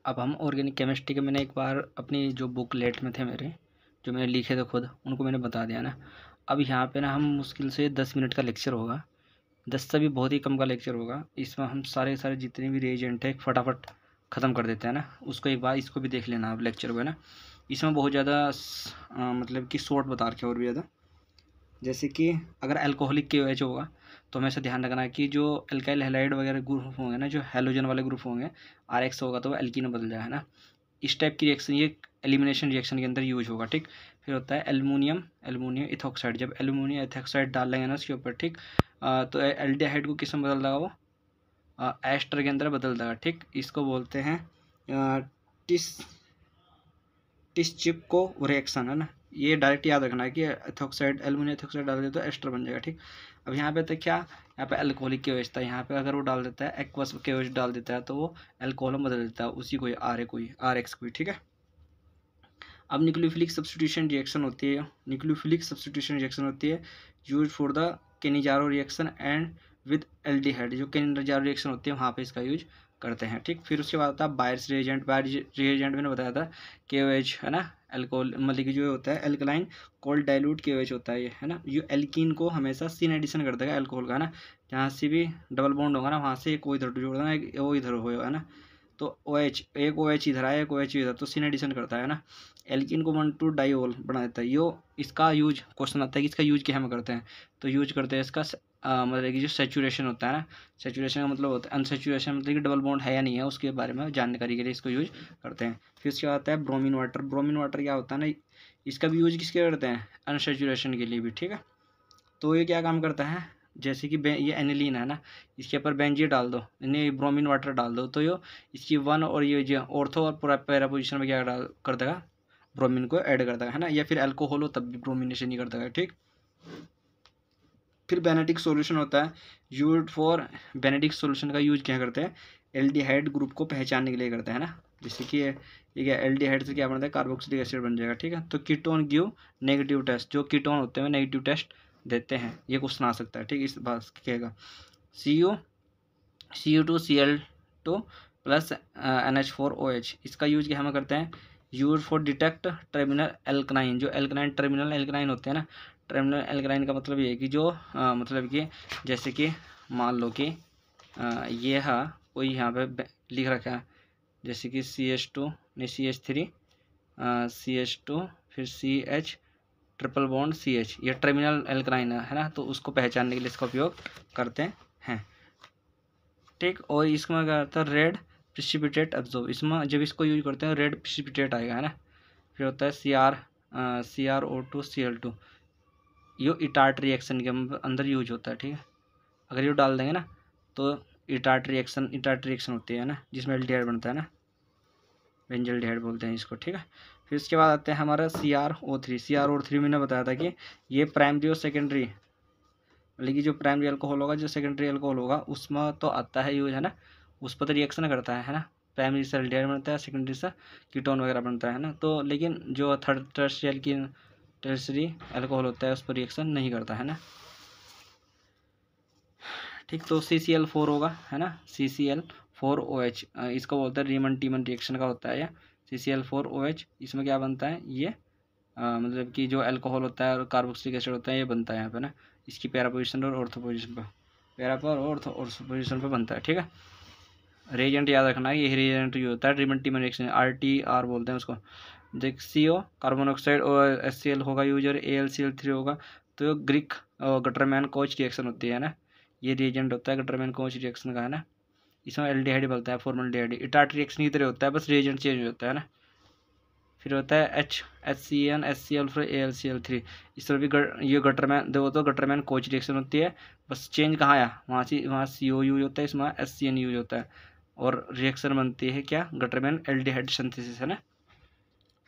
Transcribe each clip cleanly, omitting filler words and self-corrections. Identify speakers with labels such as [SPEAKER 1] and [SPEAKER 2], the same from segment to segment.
[SPEAKER 1] अब हम organic chemistry के, मैंने एक बार अपनी जो बुकलेट में थे मेरे, जो मैंने लिखे थे खुद, उनको मैंने बता दिया ना। अब यहाँ पे ना हम मुश्किल से 10 मिनट का लेक्चर होगा, 10 से भी बहुत ही कम का लेक्चर होगा। इसमें हम सारे सारे जितने भी रिएजेंट है फटाफट ख़त्म कर देते हैं ना। उसको एक बार इसको भी देख लेना आप लेक्चर को, है ना। इसमें बहुत ज़्यादा मतलब कि शॉर्ट बता रखे और भी ज़्यादा, जैसे कि अगर अल्कोहलिक KOH होगा तो हमें ऐसा ध्यान रखना है कि जो अल्काइल हैलाइड वगैरह ग्रुप होंगे ना, जो हेलोजन वाले ग्रुप होंगे, RX होगा तो वो एल्कीन में बदल जाएगा, है ना। इस टाइप की रिएक्शन ये एलिमिनेशन रिएक्शन के अंदर यूज होगा, ठीक। फिर होता है एल्युमिनियम इथोक्साइड। जब एल्युमिनियम इथोक्साइड डाल लेंगे ना उसके ऊपर, ठीक, तो एल्डिहाइड को किस में बदल देगा वो, एस्टर के अंदर बदल देगा, ठीक। इसको बोलते हैं टिस टिस्चिपको रिएक्शन, है ना। ये डायरेक्ट याद रखना है कि एथोक्साइड, एल्युमिनियम इथोक्साइड डाल देते तो एस्टर बन जाएगा, ठीक। अब यहाँ पे तो क्या, यहाँ पे अल्कोहलिक KOH था, यहाँ पे अगर वो डाल देता है एक्वस KOH डाल देता है तो वो अल्कोहल में बदल देता है उसी को, RX को, ठीक है। अब न्यूक्लियोफिलिक सब्स्टिट्यूशन रिएक्शन होती है use for the Cannizzaro reaction and with aldehyde. जो केनिजारो रिएक्शन होती है वहाँ पे इसका यूज करते हैं, ठीक। फिर उसके बाद आता है बायर्स रिएजेंट मैंने बताया था, KOH, है ना। अल्कोहल मतलब कि जो होता है एल्कलाइन कोल्ड डाइल्यूट KOH होता है ये, है ना। ये एल्कीन को हमेशा सिन एडिशन कर देगा अल्कोहल का, है ना। जहाँ से भी डबल बॉन्ड होगा ना वहाँ से एक वो इधर जोड़ देना, एक वो इधर होगा, है ना। तो OH, एक OH इधर आया, एक OH इधर, तो सिन एडिशन करता है ना। एल्कीन को 1,2 डाइओल बना देता है। यो इसका यूज क्वेश्चन आता है कि इसका यूज क्या हम करते हैं, तो यूज करते हैं इसका मतलब कि जो सेचुरेशन होता है ना, सेचुरेशन का मतलब होता है अनसेचुरेशन, मतलब कि डबल बॉन्ड है या नहीं है उसके बारे में जानकारी के लिए इसको यूज करते हैं। फिर उसके बाद आता है ब्रोमीन वाटर। ब्रोमीन वाटर क्या होता है ना, इसका भी यूज किसके करते हैं, अनसेचुरेशन के लिए भी, ठीक है। तो ये क्या काम करता है, जैसे कि ये एनिलीन है ना, इसके ऊपर बेंजीन डाल दो, इन्हें ब्रोमीन वाटर डाल दो, तो ये इसकी 1 और ये जो ऑर्थो और पूरा पैरा पोजिशन में क्या डाल कर देगा, ब्रोमीन को ऐड कर देगा, है ना। या फिर अल्कोहल हो तब भी ब्रोमिनेशन नहीं कर देगा, ठीक। फिर बेनेडिक सॉल्यूशन होता है यूज फॉर, बेनेडिक सॉल्यूशन का यूज क्या करते हैं, एल्डिहाइड ग्रुप को पहचानने के लिए करते हैं ना। जैसे कि ये एल्डिहाइड से क्या बनता है, कार्बोक्सिलिक एसिड बन जाएगा, ठीक है। तो कीटोन गिव नेगेटिव टेस्ट, जो कीटोन होते हैं नेगेटिव टेस्ट देते हैं, ये क्वेश्चन आ सकता है, ठीक। इस बात कहेगा CU2Cl2 प्लस NH4OH, इसका यूज क्या हम करते हैं, यूज फॉर डिटेक्ट टर्मिनल एल्कनाइन। जो एल्कनाइन टर्मिनल एल्कनाइन होते हैं ना, टर्मिनल एल्कनाइन का मतलब ये है कि जो मतलब कि जैसे कि मान लो कि ये है कोई यहाँ पे लिख रखा है, जैसे कि CH2 नहीं CH3 CH2 फिर CH ट्रिपल बॉन्ड CH, ये टर्मिनल एल्कनाइन है ना, तो उसको पहचानने के लिए इसका उपयोग करते हैं, ठीक। और इसमें क्या होता है, रेड प्रिसिपिटेट एब्जॉर्ब, इसमें जब इसको यूज करते हैं रेड प्रिसिपिटेट आएगा, है ना। फिर होता है CrO2Cl2, ये इटार्ट रिएक्शन के अंदर यूज होता है, ठीक है। अगर ये डाल देंगे ना तो इटार्ट रिएक्शन होती है ना, जिसमें एल्डिहाइड बनता है ना, बेंजल्डिहाइड बोलते हैं इसको, ठीक है। फिर उसके बाद आते हैं हमारा CrO3 मैंने बताया था कि ये प्राइमरी और सेकेंडरी, मतलब कि जो प्राइमरी अल्कोहल होगा, जो सेकेंडरी अल्कोहल होगा, उसमें तो आता है यूज, है ना। उस पर तो रिएक्शन करता है ना। प्राइमरी से एल्डिहाइड बनता है, सेकेंडरी से कीटोन वगैरह बनता है ना। तो लेकिन जो थर्ड टर्सरी अल्कोहल होता है उस पर रिएक्शन नहीं करता है ना, ठीक। तो CCl4 होगा, है ना, CCl4OH, इसको बोलते हैं रीमन टीमन रिएक्शन का होता है ये CCl4OH। इसमें क्या बनता है, ये मतलब कि जो अल्कोहल होता है और कार्बोक्सिलिक एसिड होता है ये बनता है यहाँ पे ना, इसकी पैरा पोजिशन और ऑर्थो पोजिशन पर, पैरा पर और ऑर्थो पोजिशन पर बनता है, ठीक है। रिएजेंट याद रखना है, ये रिएजेंट जो होता है रीमन टीमन रिएक्शन, RTR बोलते हैं उसको। देख CO कार्बन ऑक्साइड और HCl होगा यूज, और AlCl3 होगा, तो ग्रीक गटरमैन कोच रिएक्शन होती है ना, ये रिएजेंट होता है गटरमैन कोच रिएक्शन का, है ना। इसमें एल्डिहाइड बनता है, फॉर्मल्डिहाइड, इटार्ट रिएक्शन की तरह होता है, बस रिएजेंट चेंज होता है ना। फिर होता है HCN HCl फिर AlCl3, इस तरह भी ये गटरमैन दो, तो गटरमैन कोच रिएक्शन होती है, बस चेंज कहाँ आया, वहाँ CO यूज होता है, इसमें HCN यूज होता है, और रिएक्शन बनती है क्या, गटरमैन एल्डिहाइड सिंथेसिस, है ना।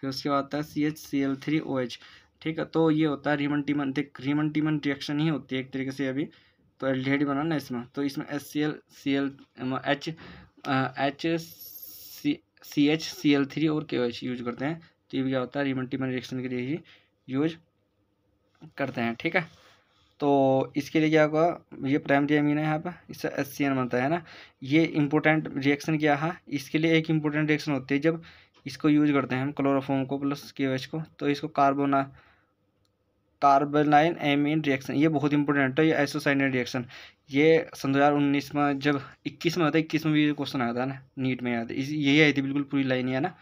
[SPEAKER 1] फिर उसके बाद आता है CHCl3OH, ठीक है। तो ये होता है रीमन टीमन, देख रीमन टीमन रिएक्शन ही होती है एक तरीके से अभी, तो एल्डिहाइड बना ना इसमें, तो इसमें CHCl3 और KOH यूज करते हैं, तो ये भी क्या होता है रीमन टीमन रिएक्शन के लिए ही यूज करते हैं, ठीक है। तो इसके लिए क्या होगा, ये प्राइमरी अमीन है यहाँ पर, इससे HCN बनता है ना। ये इंपॉर्टेंट रिएक्शन क्या है, इसके लिए एक इंपॉर्टेंट रिएक्शन होती है जब इसको यूज करते हैं हम क्लोरोफॉर्म को प्लस KOH को, तो इसको कार्बोनाइल एमीन रिएक्शन, ये बहुत इंपॉर्टेंट है। ये आइसोसाइनेट रिएक्शन, ये सन 2019 में जब 21 में होता है, 21 में भी क्वेश्चन आया था ना नीट में, याद यही आई थी बिल्कुल पूरी लाइन है ना।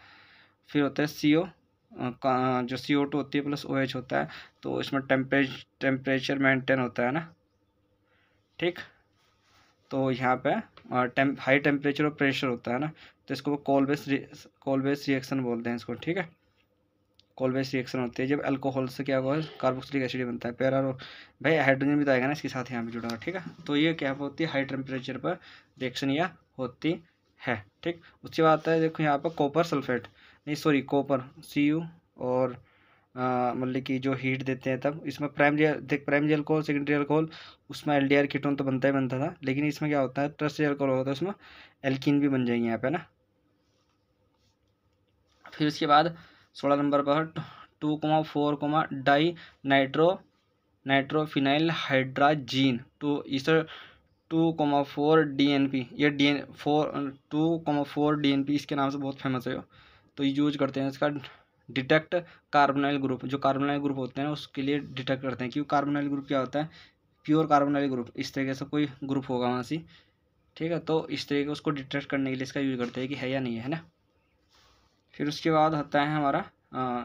[SPEAKER 1] फिर होता है CO जो CO2 होती है प्लस OH होता है, तो इसमें टेम्परेचर मेंटेन होता है ना, ठीक। तो यहाँ पे हाई टेम्परेचर और प्रेशर होता है ना, तो इसको कॉल बेस रिएक्शन बोलते हैं इसको, ठीक है। कॉल बेस रिएक्शन होती है जब अल्कोहल से क्या होगा, कार्बोक्सिलिक एसिड बनता है, भाई हाइड्रोजन भी तो आएगा ना इसके साथ यहाँ पे जुड़ा हुआ, ठीक है। तो ये क्या होती है, हाई टेम्परेचर पर रिएक्शन यह होती है, ठीक। उसके बाद आता है देखो यहाँ पर कॉपर सल्फेट, नहीं सॉरी कॉपर Cu, और मतलब कि जो हीट देते हैं तब इसमें प्राइमरी अल्कोहल सेकेंडरी अल्कोहल, उसमें LDR कीटोन तो बनता ही बनता था, लेकिन इसमें क्या होता है टर्शियरी अल्कोहल होता है, उसमें एल्कीन भी बन जाएंगे यहाँ पे ना। फिर उसके बाद 16 नंबर पर 2,4 डाई नाइट्रोफिनाइल हाइड्राजीन, तो इस 2,4 DNP, ये 2,4 DNP इसके नाम से बहुत फेमस है, तो यूज करते हैं इसका डिटेक्ट कार्बोनाइल ग्रुप, जो कार्बोनाइल ग्रुप होते हैं उसके लिए डिटेक्ट करते हैं, क्योंकि कार्बोनाइल ग्रुप क्या होता है, प्योर कार्बोनाइल ग्रुप, इस तरीके से कोई ग्रुप होगा वहाँ से, ठीक है। तो इस तरीके उसको डिटेक्ट करने के लिए इसका यूज करते हैं कि है या नहीं है ना। फिर उसके बाद होता है हमारा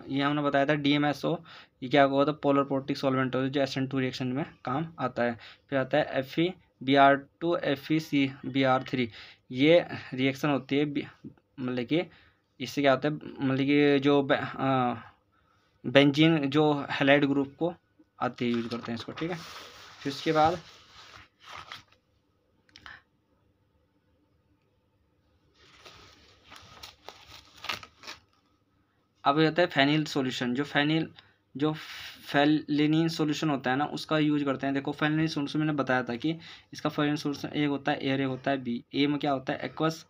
[SPEAKER 1] ये हमने बताया था DMSO, ये क्या होगा, तो पोलर प्रोटिक सॉल्वेंट हो जो SN2 रिएक्शन में काम आता है। फिर आता है FeBr2 FeCBr3, ये रिएक्शन होती है मतलब कि इससे क्या होता है, मतलब कि जो बेंजीन जो हैलाइड ग्रुप को आते हैं यूज करते हैं इसको, ठीक है। फिर उसके बाद अब होता है फेनिल सॉल्यूशन, जो फेलिनिन सॉल्यूशन होता है ना उसका यूज करते हैं। देखो फेलिनिन सॉल्यूशन मैंने बताया था कि इसका फेलिनिन सॉल्यूशन एक होता है एयर, एक होता है बी। ए में क्या होता है एक्वस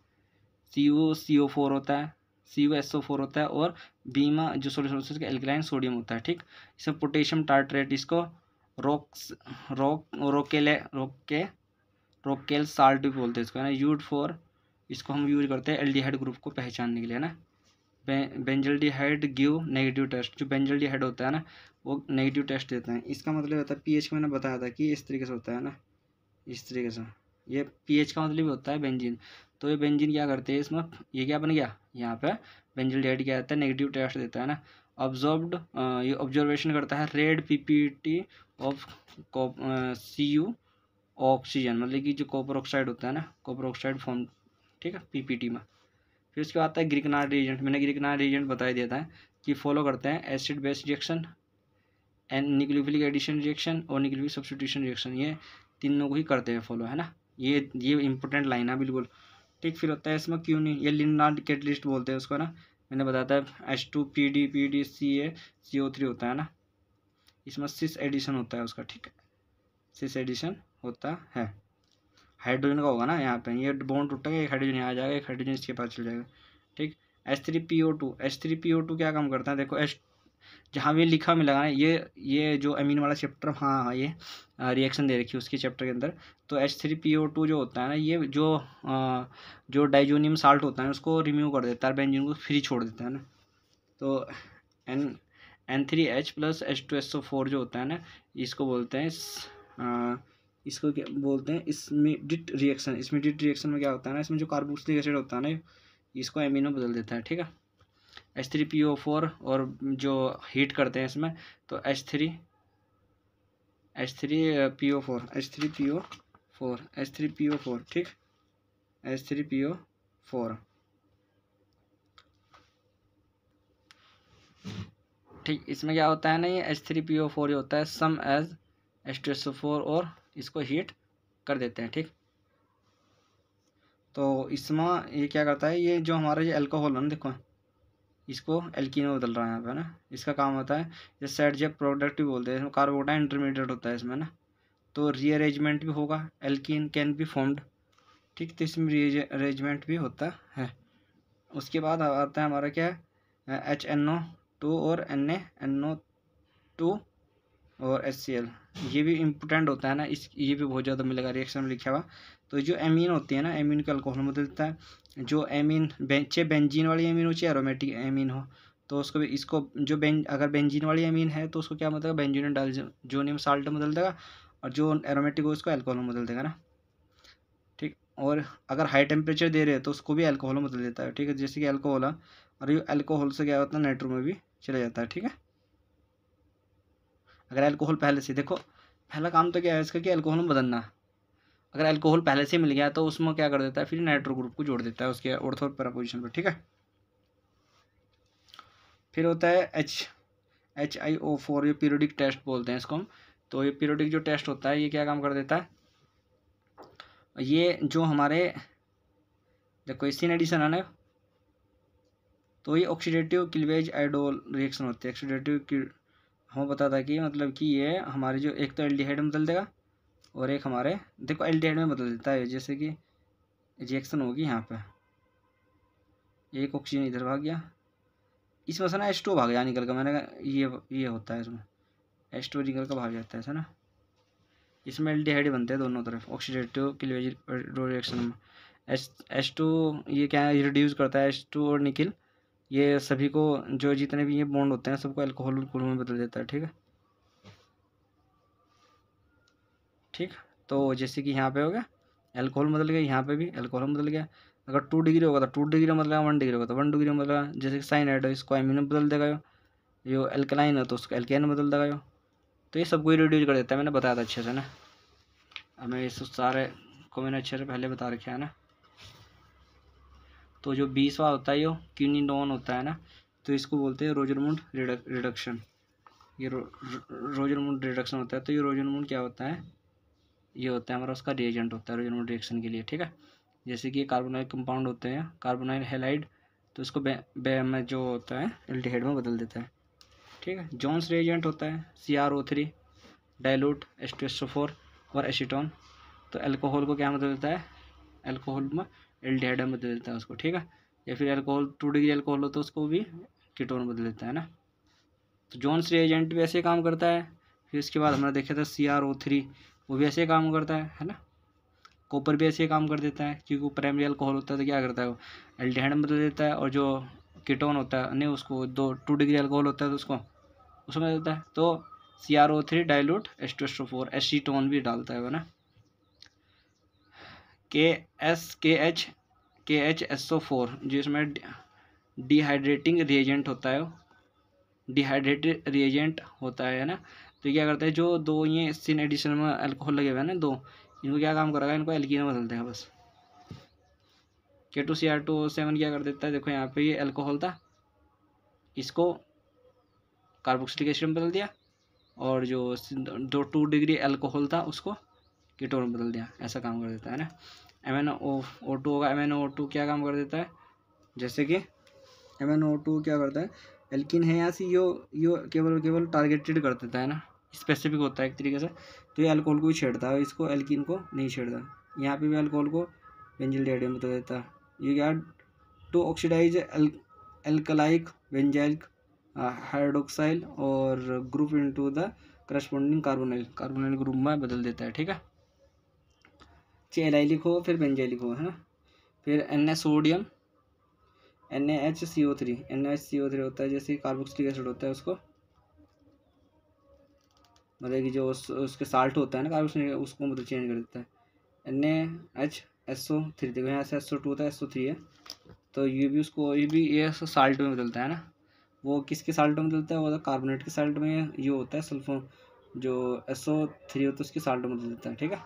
[SPEAKER 1] CuCO4 होता है, CuSO4 होता है, और बी में जो सॉल्यूशन होता है उसका एल्कलाइन सोडियम होता है, ठीक। इसमें पोटेशियम टार्ट्रेट, इसको रोकेल साल्ट भी बोलते हैं इसको, है ना। यूज फॉर, इसको हम यूज करते हैं एल्डिहाइड ग्रुप को पहचानने के लिए, है ना। बेंजल्डिहाइड गिव नेगेटिव टेस्ट, जो बेंजल्डिहाइड होता है ना वो नेगेटिव टेस्ट देता है। इसका मतलब होता है पीएच का, मैंने बताया था कि इस तरीके से होता है ना, इस तरीके से। ये पीएच का मतलब होता है बेंजीन। तो ये बेंजीन क्या करते हैं इसमें, ये क्या बन गया यहाँ पे, बेंजल्डिहाइड क्या होता है, नेगेटिव टेस्ट देता है ना। ऑब्जर्व्ड, ये ऑब्जर्वेशन करता है red PPT of Cu oxygen, मतलब कि जो कॉपर ऑक्साइड होता है ना, कॉपर ऑक्साइड फॉर्म, ठीक है, PPT में। फिर उसके बाद आता है ग्रिगनार्ड रिएजेंट, मैंने ग्रिगनार्ड रिएजेंट बताई देता है कि फॉलो करते हैं acid base reaction and nucleophilic addition reaction और न्यूक्लियोफिलिक सब्स्टिट्यूशन रिएक्शन, ये तीनों को ही करते हैं फॉलो, है ना। ये इंपॉर्टेंट लाइन है बिल्कुल, ठीक। फिर होता है इसमें क्यों नहीं, ये लिनार्ड कैटलिस्ट बोलते हैं उसको ना, मैंने बताया था H2PDPDCA CO3 होता है ना, इसमें सिस एडिशन होता है उसका, ठीक है, सिस एडिशन होता है। हाइड्रोजन का होगा ना यहाँ पे, ये बॉन्ड टूटेगा, एक हाइड्रोजन यहाँ आ जाएगा, एक हाइड्रोजन इसके पास चल जाएगा, ठीक। H3PO2 क्या काम करता है, देखो जहाँ भी लिखा मिलेगा ना, ये जो अमीन वाला चैप्टर, हाँ हाँ ये रिएक्शन दे रखी है उसके चैप्टर के अंदर। तो H3PO2 जो होता है ना, ये जो डाइजोनियम साल्ट होता है उसको रिमूव कर देता है, बेंजीन को फ्री छोड़ देता है ना। तो N3H प्लस H2SO4 जो होता है ना, इसको बोलते हैं इसको क्या बोलते हैं, स्मीडिट रिएक्शन। स्मीडिट रिएक्शन में क्या होता है ना, इसमें जो कार्बोक्सिलिक एसिड होता है ना इसको एमिनो बदल देता है, ठीक है। H3PO4 और जो हीट करते हैं इसमें, तो H3PO4 ठीक, H3PO4 ठीक। इसमें क्या होता है ना, ये H3PO4 होता है सम एज H2SO4 और इसको हीट कर देते हैं, ठीक। तो इसमें ये क्या करता है, ये जो हमारा ये अल्कोहल है ना, देखो इसको एल्कीन में बदल रहा है यहाँ पे ना, इसका काम होता है ये सेट जेप प्रोडक्ट भी बोलते हैं, इसमें कार्बोटाइल इंटरमीडिएट होता है इसमें ना, तो रीअरेंजमेंट भी होगा, एल्कीन कैन बी फॉर्म्ड, ठीक। तो इसमें रीअरेंजमेंट भी होता है। उसके बाद आता है हमारा क्या है HNO2 और NaNO2 और HCl, ये भी इम्पोर्टेंट होता है ना, ये भी बहुत ज़्यादा मिलेगा रिएक्शन में लिखा हुआ। तो जो एमीन होती है ना, एमीन को अल्कोहल में बदल देता है। जो एमीन चाहे बेंजीन वाली एमीन हो चाहे एरोमेटिक एमीन हो, तो उसको भी इसको जो अगर बेंजीन वाली एमीन है तो उसको क्या मतलब बेंजीन डाइज़ोनियम साल्ट में बदल देगा, और जो एरोमेटिक हो उसको अल्कोहल में बदल देगा ना। ठीक, और अगर हाई टेम्परेचर दे रहे हैं तो उसको भी अल्कोहल में बदल देता है। ठीक है, जैसे कि अल्कोहल है, और ये अल्कोहल से क्या होता है नाइट्रो में भी चला जाता है। ठीक है, अगर अल्कोहल पहले से, देखो पहला काम तो क्या है इसका कि अल्कोहल में बदलना। अगर अल्कोहल पहले से मिल गया तो उसमें क्या कर देता है, फिर नाइट्रो ग्रुप को जोड़ देता है उसके ऑर्थो पैरा पोजीशन पर। ठीक है, फिर होता है HiO4, ये पीरियोडिक टेस्ट बोलते हैं इसको हम। तो ये पीरियोडिक जो टेस्ट होता है ये क्या काम कर देता है, ये जो हमारे देखो इसी एडिशन है ना, तो ये ऑक्सीडेटिव क्लीवेज आइडोल रिएक्शन होती है। ऑक्सीडेटिव हमें पता था कि मतलब कि ये हमारे जो एक तो एल्डिहाइड में बदल देगा, और एक हमारे देखो एल्डिहाइड में बदल देता है। जैसे कि रिएक्शन होगी यहाँ पे, एक ऑक्सीजन इधर भाग गया, इसमें से ना H2 भाग गया निकल कर, मैंने कहा ये होता है इसमें H2 निकल कर भाग जाता है ऐसा ना। इसमें एल्डिहाइड बनते हैं दोनों तरफ ऑक्सीडेटिव क्लीवेज रिएक्शन में। H2 ये क्या है, रिड्यूस करता है H2 और निकल, ये सभी को जो जितने भी ये बॉन्ड होते हैं सबको अल्कोहल में बदल देता है। ठीक है, ठीक, तो जैसे कि यहाँ पे हो गया अल्कोहल बदल गया, यहाँ पे भी अल्कोहल बदल गया। अगर 2 डिग्री होगा तो 2 डिग्री मतलब 1 डिग्री होगा तो 1 डिग्री मतलब, जैसे कि साइनाइड है इसको एमिन में बदल देगा, जो एल्कलाइन है तो उसको एल्केन में बदल देगा। तो ये सबको रिड्यूस कर देता है, मैंने बताया था अच्छे से ना। अब मैं इस सारे को मैंने अच्छे से पहले बता रखा है ना। तो जो 20वां होता है ये क्विनिनोन होता है ना, तो इसको बोलते हैं रोजरमुंड रिडक्शन। ये रोजरमुंड रिडक्शन होता है। तो ये रोजरमुंड क्या होता है, ये होता है हमारा उसका रिएजेंट होता है रोजरमुंड रिएक्शन के लिए। ठीक है, जैसे कि कार्बोनाइल कंपाउंड होते हैं, कार्बोनाइल हैलाइड, तो इसको में जो होता है एल्डिहाइड में बदल देता है। ठीक है, जोन्स रिएजेंट होता है CrO3 डाइल्यूट H2SO4 और एसीटोन। तो अल्कोहल को क्या बदल देता है, अल्कोहल में एल्डिहाइड में बदल देता है उसको। ठीक है, या फिर अल्कोहल 2 डिग्री अल्कोहल हो तो उसको भी कीटोन बदल देता है ना। तो जोन्स रिएजेंट भी ऐसे काम करता है। फिर इसके बाद हमने देखा था CrO3, वो भी ऐसे काम करता है ना। कॉपर भी ऐसे काम कर देता है, क्योंकि वो प्राइमरी अल्कोहल होता है तो क्या करता है वो एल्डिहाइड में बदल देता है, और जो कीटोन होता है नहीं उसको 2 डिग्री अल्कोहल होता है तो उसको उसमें देता है। तो CrO3 डाइल्यूट H2SO4 एसीटोन भी डालता है वो ना। KHSO4 जिसमें डिहाइड्रेटिंग रिएजेंट होता है, डिहाइड्रेटेड रिएजेंट होता है ना। तो क्या करता है, जो दो ये सिन एडिशन में अल्कोहल लगे हुए हैं ना दो, इनको क्या काम करेगा, इनको एल्कीन में बदल देगा बस। K2Cr2O7 क्या कर देता है, देखो यहाँ पे ये अल्कोहल था, इसको कार्बोक्सिलिक एसिड में बदल दिया, और जो 2 डिग्री अल्कोहल था उसको कीटोन में बदल दिया, ऐसा काम कर देता है ना। MnO2 होगा, MnO2 क्या काम कर देता है, जैसे कि MnO2 क्या करता है, एल्किन है यहाँ से यो केवल टारगेटेड कर देता है ना, स्पेसिफिक होता है एक तरीके से। तो ये अल्कोहल को ही छेड़ता है, इसको एल्किन को नहीं छेड़ता। यहाँ पे भी अल्कोहल को बेंजिल डाइडियम बता देता है। ये क्या, टू ऑक्सीडाइज एल्कलाइक बेंजाइल हाइड्रोक्साइल और group into the corresponding carbonyl group में बदल देता है। ठीक है, एलाइलिक हो फिर बेंजाइलिक हो है ना। फिर Na सोडियम NaHCO3 होता है, जैसे कार्बोक्सिलिक एसिड होता है उसको मतलब कि जो उसके साल्ट होता है ना कार्बोक्सिलिक, उसको मतलब चेंज कर देता है। NaHSO3 देखो यहाँ से SO2 होता है, SO3 है, तो ये भी उसको ये साल्ट में बदलता है ना। वो किसके साल्ट में बदलता है, वो कार्बोनेट के साल्ट में ये होता है सल्फर, जो SO3 होता है उसके साल्ट में बदल देता है। ठीक है,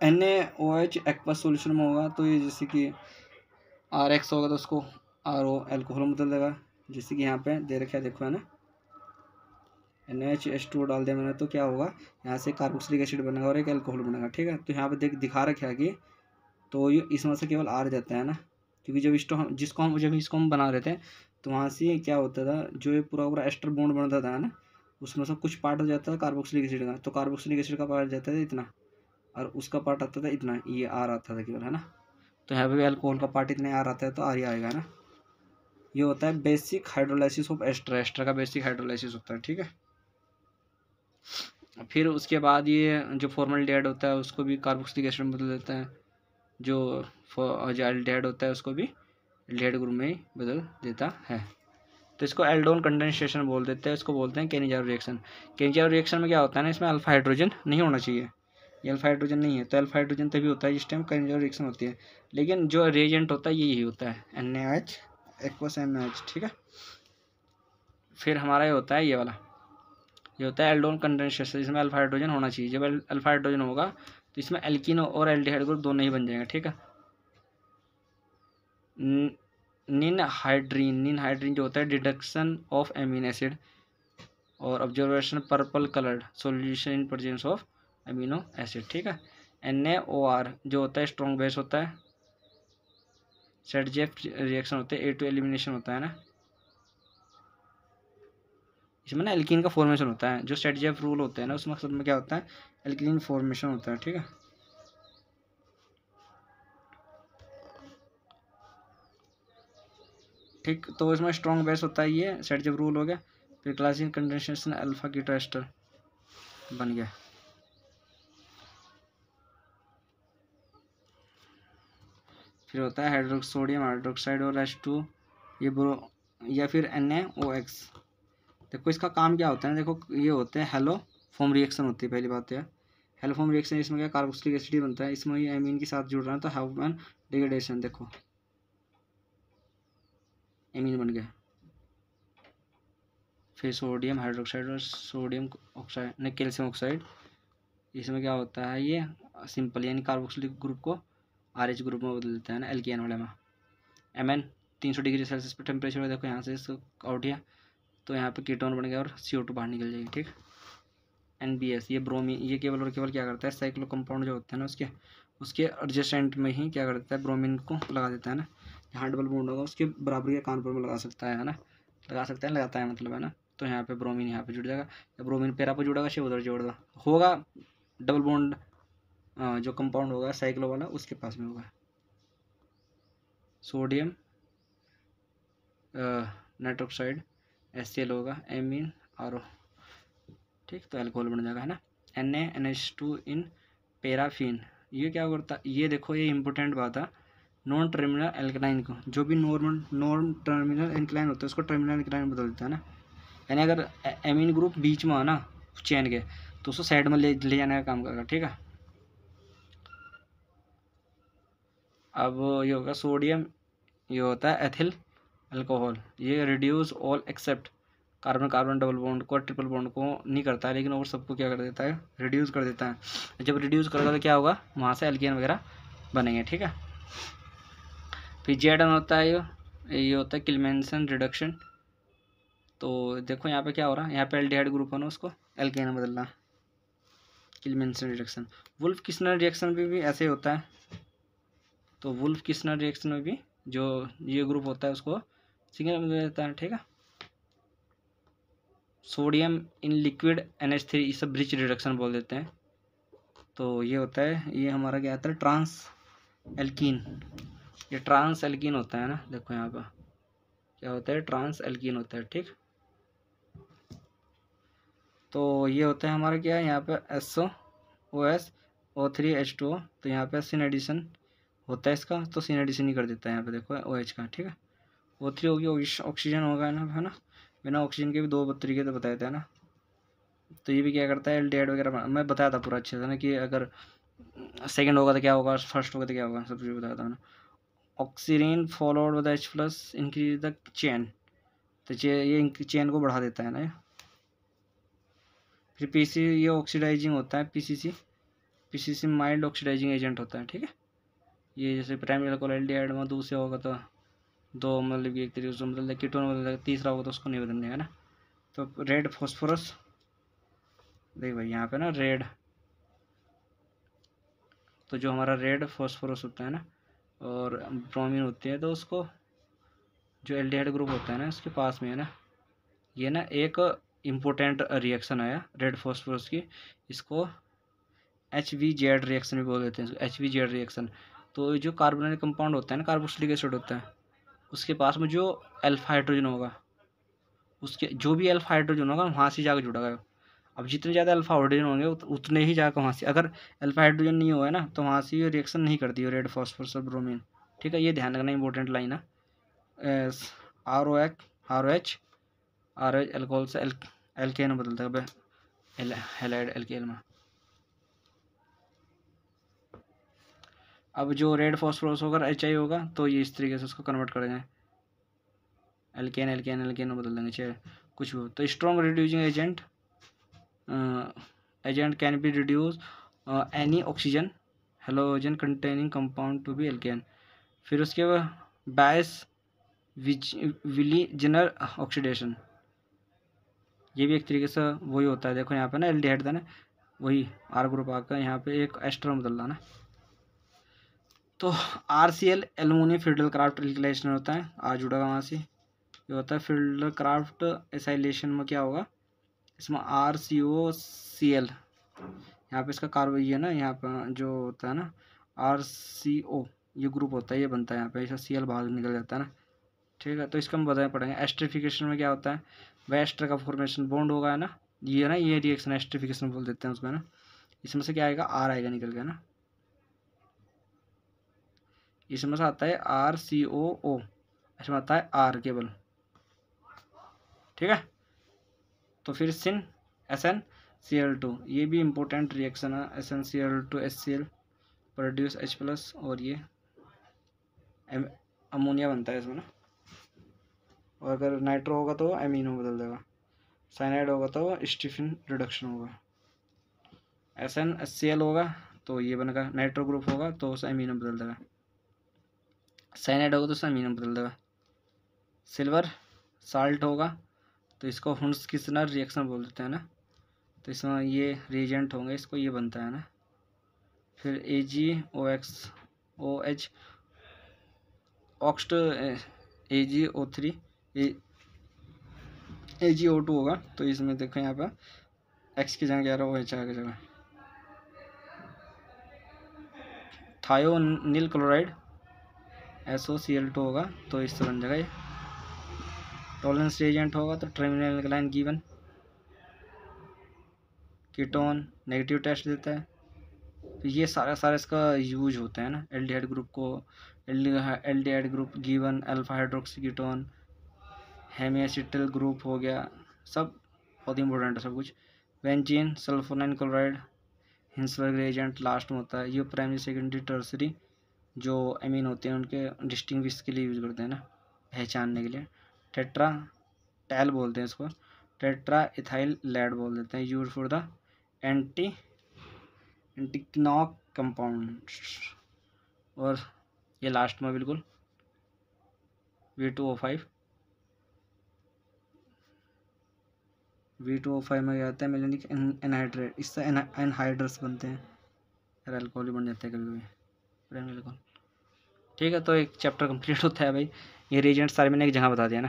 [SPEAKER 1] NaOH एक्वस सोल्यूशन में होगा, तो ये जैसे कि RX होगा तो उसको RO अल्कोहल में बदल देगा, जैसे कि यहाँ पे दे रखा है देखो है ना। NaHH2 डाल दिया मैंने, तो क्या होगा, यहाँ से कार्बोक्सिलिक एसिड बनेगा और एक अल्कोहल बनेगा। ठीक है, तो यहाँ पे दिखा रखा है कि तो ये इसमें से केवल R जाता है ना, क्योंकि जब इसको हम बना रहे थे तो वहाँ से क्या होता था, जो ये पूरा एस्टर बॉन्ड बनता था ना, उसमें से कुछ पार्ट हो जाता था कार्बोक्सिलिक एसिड का, तो कार्बोक्सिलिक एसिड का पार्ट जाता था इतना, और उसका पार्ट आता था इतना, ये R आता था केवल है ना। तो यहाँ पे भी अल्कोहल का पार्ट इतने R आता है तो R ही आएगा ना। ये होता है basic hydrolysis of ester, ester का बेसिक हाइड्रोलाइसिस होता है, ठीक है। फिर उसके बाद ये जो फॉर्मल्डिहाइड होता है उसको भी कार्बोक्सिलिक एसिड में बदल देता है, जो एल्डिहाइड होता है उसको भी एल्डिहाइड ग्रुप में ही बदल देता है। तो इसको एल्डोन कंडेंसेशन बोल देते हैं, इसको बोलते हैं केनिजारो रिएक्शन। केनिजारो रिएक्शन में क्या होता है ना, इसमें अल्फा हाइड्रोजन नहीं होना चाहिए, ये अल्फा हाइड्रोजन नहीं है, तो अल्फा हाइड्रोजन तभी होता है जिस टाइम केनिजारो रिएक्शन होती है। लेकिन जो रिएजेंट होता है यही होता है NaOH एक्वस NaOH, ठीक है। फिर हमारा ये होता है ये वाला, ये होता है एल्डोन कंडेंसेशन, इसमें अल्फा हाइड्रोजन होना चाहिए। जब अल्फा हाइड्रोजन होगा तो इसमें एल्कीन और एल्डिहाइड ग्रुप दोनों ही बन जाएंगे, ठीक है। निन हाइड्रीन जो होता है डिडक्शन ऑफ एमिनो एसिड और observation purple coloured solution in presence of amino acid, ठीक है। NaOR जो होता है स्ट्रॉन्ग बेस होता है, सेडजेफ रिएक्शन होते हैं, A2 एलिमिनेशन होता है ना, इसमें ना एल्कीन का फॉर्मेशन होता है। जो सेडजेफ रूल होते हैं ना उस मकसद में क्या होता है, एल्कीन फॉर्मेशन होता है, ठीक है। ठीक, तो इसमें स्ट्रॉन्ग बेस होता है, ये सेडजेफ रूल हो गया। फिर classic condensation alpha keto ester बन गया। फिर होता है सोडियम हाइड्रोक्साइड और H2 ये या फिर NaOX। देखो इसका काम क्या होता है, देखो ये होते हैं हेलो फॉर्म रिएक्शन होती है। पहली बात है हेलो फॉर्म रिएक्शन, इसमें क्या कार्बोक्सिलिक एसिड बनता है, इसमें ये एमीन के साथ जुड़ रहा है तो हाइड्रोजन डिग्रेडेशन, देखो एमीन बन गया। फिर सोडियम हाइड्रोक्साइड और सोडियम ऑक्साइड नहीं कैल्शियम ऑक्साइड, इसमें क्या होता है ये सिंपल यानी कार्बोक्सिलिक ग्रुप को RH ग्रुप में बदल देता है ना, एल्केन वाले में। Mn 300 डिग्री सेल्सियस पर टेम्परेचर, देखो यहाँ से इसको आउट किया तो यहाँ पे कीटोन बन गया और CO2 बाहर निकल जाएगी, ठीक। NBS ये ब्रोमीन, ये केवल और केवल क्या करता है, साइक्लो कंपाउंड जो होते हैं ना उसके एडजेसेंट में ही क्या करता है, ब्रोमीन को लगा देता है ना। जहाँ डबल बॉन्ड होगा उसके बराबर के कानपुर में लगा सकता है ना, लगा सकता है, लगाता है मतलब है ना। तो यहाँ पे ब्रोमीन यहाँ पे जुड़ जाएगा, या ब्रोमीन पैरा पर जुड़ेगा, शिव उधर जोड़ होगा, डबल बॉन्ड जो कंपाउंड होगा साइक्लो वाला उसके पास में होगा। सोडियम नाइट्रोक्साइड HCl होगा, एमीन RO, ठीक। तो अल्कोहल बन जाएगा है ना। NaNH2 इन पैराफिन, ये क्या करता है, ये देखो ये इंपॉर्टेंट बात है, नॉन टर्मिनल एल्कलाइन को, जो भी नॉन टर्मिनल एल्कलाइन होता है उसको टर्मिनल एल्कलाइन बदल देता है ना। यानी अगर एमीन ग्रुप बीच में हो ना चेन के तो उसको साइड में ले जाने का काम करेगा, ठीक है। अब ये होगा सोडियम, ये होता है एथिल अल्कोहल, ये reduce all except carbon carbon double bond को ट्रिपल बॉन्ड को नहीं करता है, लेकिन और सबको क्या कर देता है, रिड्यूस कर देता है। जब रिड्यूस करेगा तो क्या होगा, वहाँ से एल्केन वगैरह बनेंगे, ठीक है। फिर Zn होता है ये होता है किल्मेंसन रिडक्शन। तो देखो यहाँ पे क्या हो रहा है, यहाँ पे एल्डिहाइड ग्रुप है ना उसको एल्केन में बदलना, किल्मेंसन रिडक्शन। वुल्फ किस्नर रिएक्शन में भी ऐसे होता है। तो वुल्फ किस्नर रिएक्शन में भी जो ये ग्रुप होता है उसको सिंगल में बदल देता है, ठीक है। सोडियम इन लिक्विड NH3 इसे ब्रिज रिडक्शन बोल देते हैं। तो ये होता है, ये हमारा क्या आता है ट्रांस एल्कीन, ये ट्रांस एल्कीन होता है ना, देखो यहाँ पर क्या होता है, ट्रांस एल्कीन होता है, ठीक। तो ये होता है हमारा क्या है, यहाँ पे SOOS O3H2O, तो यहाँ पे सिन एडिशन होता है इसका, तो सिन एडिशन ही कर देता है यहाँ पे, देखो OH का, ठीक है। O3 होगी ऑक्सीजन होगा ना, है ना, बिना ऑक्सीजन के भी दो तरीके तो बताए थे ना। तो ये भी क्या करता है, एल्डिहाइड वगैरह मैं बताया था पूरा अच्छे से ना, कि अगर सेकंड होगा तो क्या होगा, फर्स्ट होगा तो क्या होगा, सब कुछ बताया था ना। Oxygen followed with H+ increase the chain, तो ये चेन को बढ़ा देता है ना। फिर PC ये ऑक्सीडाइजिंग होता है, PCC माइल्ड ऑक्सीडाइजिंग एजेंट होता है, ठीक है। ये जैसे प्राइमरी अल्कोहल एल्डिहाइड में दूसरे होगा तो दो मतलब कि एक तरीके से मतलब कीटोन बदल जाएगा, तीसरा होगा तो उसको नहीं बदलने है ना। तो रेड फॉस्फोरस, देख भाई यहाँ पे ना रेड, तो जो हमारा रेड फॉस्फोरस होता है ना और ब्रोमीन होती है, तो उसको जो एल्डिहाइड ग्रुप होता है ना उसके पास में है ना, ये ना एक इम्पोर्टेंट रिएक्शन आया रेड फॉस्फोरस की, इसको HVZ रिएक्शन भी बोल देते हैं, HVZ रिएक्शन। तो जो कार्बोनिल कंपाउंड होता है ना, कार्बोक्सिलिक एसिड होता है, उसके पास में जो अल्फा हाइड्रोजन होगा, उसके जो भी अल्फा हाइड्रोजन होगा वहाँ से जाकर जुड़ेगा। अब जितने ज़्यादा अल्फा हाइड्रोजन होंगे उतने ही जाकर वहाँ से, अगर अल्फा हाइड्रोजन नहीं हुआ है ना तो वहाँ से ये रिएक्शन नहीं करती है रेड फॉस्फोरस और ब्रोमीन। ठीक है, ये ध्यान रखना, इंपॉर्टेंट लाइन है। आर ओ एच एल्कोहल से एल्केन में बदलता है, हैलाइड एल्केन में। अब जो रेड फॉस्फोरस होगा HI होगा तो ये इस तरीके से उसको कन्वर्ट करेंगे, एल्केन एल्केन एल्केन में बदल देंगे, चाहे कुछ भी हो। तो strong reducing agent can be reduce any oxygen halogen containing compound to be alkane. फिर उसके बाद बायस विलीजनर ऑक्सीडेशन, ये भी एक तरीके से वही होता है। देखो यहाँ पे ना एल्डिहाइड था ना, वही R ग्रुप आकर यहाँ पे एक एस्टर बदल रहा ना। तो RCl एलुमिनियम फिल्डल क्राफ्ट एल्किलेशन होता है, R जुड़ा वहाँ से, ये होता है फिल्डल क्राफ्ट एसाइलेशन में क्या होगा, इसमें RCOCl, यहाँ पे इसका कार्बन ये है ना, यहाँ पर जो होता है ना RCO ये ग्रुप होता है, ये बनता है यहाँ पे, इसका Cl बाहर निकल जाता है ना। ठीक है, तो इसका हम बताए पढ़ेंगे। एस्टरिफिकेशन में क्या होता है, वह एस्टर का फॉर्मेशन बॉन्ड होगा है ना, ये ना ये रिएक्शन एस्टरिफिकेशन बोल देते हैं उसको है ना। इसमें से क्या आएगा, R आएगा निकल के ना, इसमें से आता है RCOO, इसमें आता है R केवल। ठीक है, तो फिर SnCl2, ये भी इम्पोर्टेंट रिएक्शन है। SnCl2 HCl प्रोड्यूस H+, और ये अमोनिया बनता है इसमें ना। और अगर नाइट्रो होगा तो एमिनो बदल देगा, साइनाइड होगा तो स्टीफन रिडक्शन होगा। SnHCl होगा तो ये बनेगा, नाइट्रो ग्रुप होगा तो उसे एमिनो बदल देगा, साइनाइड होगा तो उसे एमिनो बदल देगा। सिल्वर साल्ट होगा तो इसको हुंस किसनर रिएक्शन बोल देते हैं ना, तो इसमें ये रिएजेंट होंगे, इसको ये बनता है ना। फिर AgOH ऑक्स्ट AgO3 AgO2 होगा, तो इसमें देखो यहाँ पर X की जगह 11 OH की जगह थायोनिल क्लोराइड SOCl2 होगा, तो इससे बन जाएगा ये। टॉलरेंस रिएजेंट होगा तो terminal alkaline given, ketone negative test देता है। तो ये सारा इसका यूज होता है ना। एल्डिहाइड ग्रुप को aldehyde group given, alpha hydroxy ketone, hemiacetal group हो गया, सब बहुत इंपॉर्टेंट है सब कुछ। Benzene sulphonyl chloride Hinsberg reagent last में होता है। ये प्राइमरी सेकेंडरी टर्सरी जो एमीन होते हैं उनके डिस्टिंग्विश के लिए यूज करते हैं ना, पहचानने के लिए। टेट्रा टैल बोलते हैं इसको, टेट्रा इथाइल लैड बोल देते हैं, यूज फॉर द एंटीक्नॉक कंपाउंड। और ये लास्ट में बिल्कुल V2O5 में क्या आता है, मेलेनिक एनहाइड्रेट, इससे एनहाइड्रस बनते हैं, फिर अल्कोहल बन जाता है कभी कभी। ठीक है, तो एक चैप्टर कंप्लीट होता है भाई। ये रिएजेंट सारे मैंने एक जगह बता दिया ना।